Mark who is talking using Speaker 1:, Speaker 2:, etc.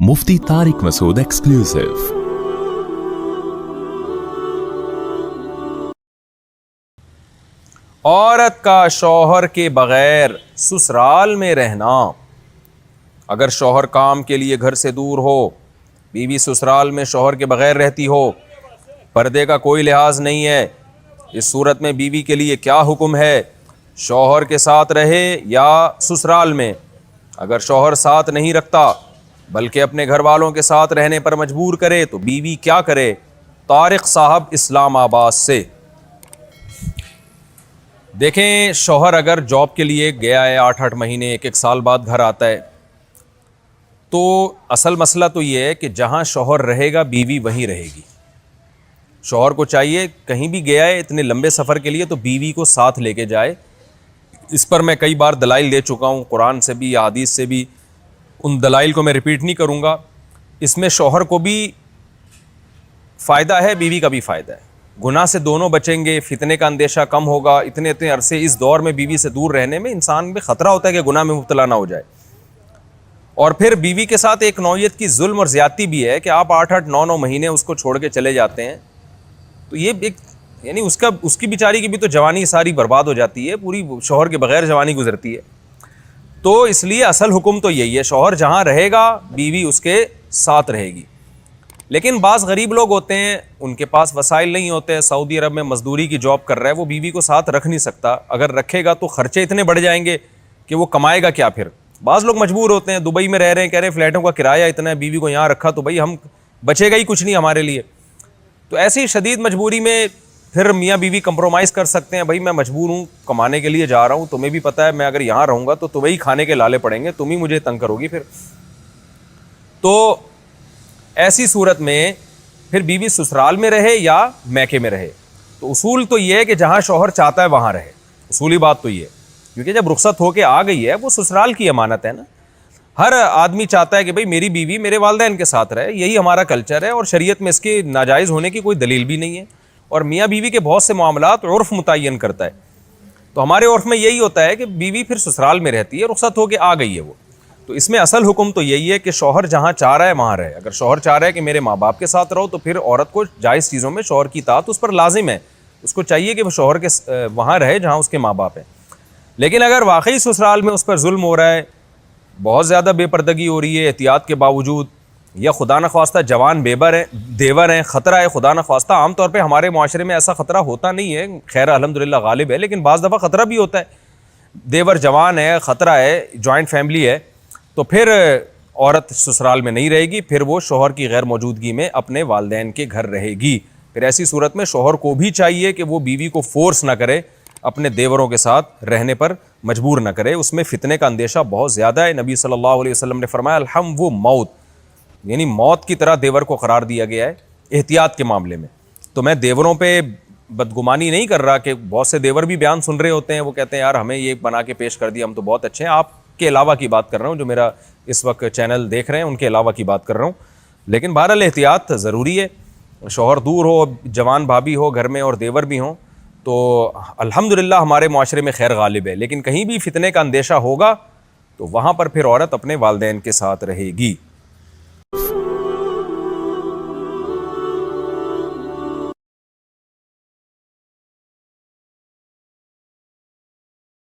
Speaker 1: मुफ्ती Tariq Masood exclusive.
Speaker 2: औरत का शौहर के बगैर ससुराल में रहना। अगर शौहर काम के लिए घर से दूर हो, बीवी ससुराल में शौहर के बगैर रहती हो, पर्दे का कोई लिहाज नहीं है, इस सूरत में बीवी के लिए क्या हुक्म है? शौहर के साथ रहे या ससुराल में? अगर शौहर साथ नहीं रखता बल्कि अपने घर वालों के साथ रहने पर मजबूर करे तो बीवी क्या करे? तारिक साहब इस्लामाबाद से। देखें, शौहर अगर जॉब के लिए गया है 8-8 महीने, 1-1 साल बाद घर आता है, तो असल मसला तो ये है कि जहाँ शौहर रहेगा बीवी वहीं रहेगी। शौहर को चाहिए कहीं भी गया है इतने लंबे सफ़र के लिए तो बीवी को साथ लेके जाए। इस पर मैं कई बार दलाइल दे चुका हूँ, कुरान से भी, हदीस से भी। उन दलाइल को मैं रिपीट नहीं करूँगा। इसमें शौहर को भी फ़ायदा है, बीवी का भी फ़ायदा है। गुनाह से दोनों बचेंगे, फितने का अंदेशा कम होगा। इतने इतने अरसे इस दौर में बीवी से दूर रहने में इंसान में ख़तरा होता है कि गुनाह में मुब्तला ना हो जाए। और फिर बीवी के साथ एक नौयत की जुल्म और ज़्यादती भी है कि आप 8-8, 9-9 महीने उसको छोड़ के चले जाते हैं, तो ये एक यानी उसकी बेचारी की भी तो जवानी सारी बर्बाद हो जाती है, पूरी शौहर के बगैर जवानी गुजरती है। तो इसलिए असल हुक्म तो यही है, शौहर जहाँ रहेगा बीवी उसके साथ रहेगी। लेकिन बाज़ गरीब लोग होते हैं, उनके पास वसाइल नहीं होते हैं, सऊदी अरब में मजदूरी की जॉब कर रहा है, वो बीवी को साथ रख नहीं सकता। अगर रखेगा तो खर्चे इतने बढ़ जाएंगे कि वो कमाएगा क्या फिर? बाज़ लोग मजबूर होते हैं, दुबई में रह रहे हैं, कह रहे हैं फ्लैटों का किराया इतना है, बीवी को यहाँ रखा तो भाई हम बचेगा ही कुछ नहीं हमारे लिए। तो ऐसी शदीद मजबूरी में फिर मियाँ बीवी कंप्रोमाइज़ कर सकते हैं, भाई मैं मजबूर हूँ, कमाने के लिए जा रहा हूँ, तुम्हें भी पता है मैं अगर यहाँ रहूँगा तो तुम्हें ही खाने के लाले पड़ेंगे, तुम ही मुझे तंग करोगी फिर। तो ऐसी सूरत में फिर बीवी ससुराल में रहे या मैके में रहे, तो उसूल तो ये है कि जहाँ शौहर चाहता है वहाँ रहे। उसूली बात तो ये है, क्योंकि जब रुखसत होके आ गई है वो ससुराल की अमानत है ना। हर आदमी चाहता है कि भाई मेरी बीवी मेरे वालिदैन के साथ रहे, यही हमारा कल्चर है और शरीयत में इसके नाजायज़ होने की कोई दलील भी नहीं है। और मियाँ बीवी के बहुत से मामलात उर्फ़ मुतय्यन करता है, तो हमारे उर्फ़ में यही होता है कि बीवी फिर ससुराल में रहती है, रुखसत होके आ गई है वो। तो इसमें असल हुक्म तो यही है कि शौहर जहाँ चाह रहा है वहाँ रहे। अगर शौहर चाह रहा है कि मेरे माँ बाप के साथ रहो, तो फिर औरत को जायज़ चीज़ों में शौहर की इताअत उस पर लाजिम है। उसको चाहिए कि वो शौहर के वहाँ रहे जहाँ उसके माँ बाप हैं। लेकिन अगर वाकई ससुराल में उस पर जुल्म हो रहा है, बहुत ज़्यादा बेपर्दगी हो रही है एहतियात के बावजूद, या खुदा न ख्वास्ता जवान देवर हैं, ख़तरा है खुदा न ख्वास्ता। आम तौर पे हमारे माशरे में ऐसा ख़तरा होता नहीं है, खैर अल्हम्दुलिल्लाह गालिब है, लेकिन बाज़ दफ़ा ख़तरा भी होता है। देवर जवान है, ख़तरा है, जॉइंट फैमिली है, तो फिर औरत ससुराल में नहीं रहेगी, फिर वो शौहर की गैर मौजूदगी में अपने वालिदैन के घर रहेगी। फिर ऐसी सूरत में शौहर को भी चाहिए कि वो बीवी को फोर्स ना करे, अपने देवरों के साथ रहने पर मजबूर न करे। उसमें फितने का अंदेशा बहुत ज़्यादा है। नबी सल्लल्लाहु अलैहि वसल्लम ने फरमाया अलहम वो मौत, यानी मौत की तरह देवर को करार दिया गया है एहतियात के मामले में। तो मैं देवरों पे बदगुमानी नहीं कर रहा कि बहुत से देवर भी बयान सुन रहे होते हैं, वो कहते हैं यार हमें ये बना के पेश कर दिया, हम तो बहुत अच्छे हैं। आपके अलावा की बात कर रहा हूँ, जो मेरा इस वक्त चैनल देख रहे हैं उनके अलावा की बात कर रहा हूँ। लेकिन बहरहाल एहतियात ज़रूरी है। शौहर दूर हो, जवान भाभी हो घर में और देवर भी हों, तो अल्हम्दुलिल्लाह हमारे माशरे में खैर गालिब है। लेकिन कहीं भी फितने का अंदेशा होगा तो वहाँ पर फिर औरत अपने वालिदैन के साथ रहेगी।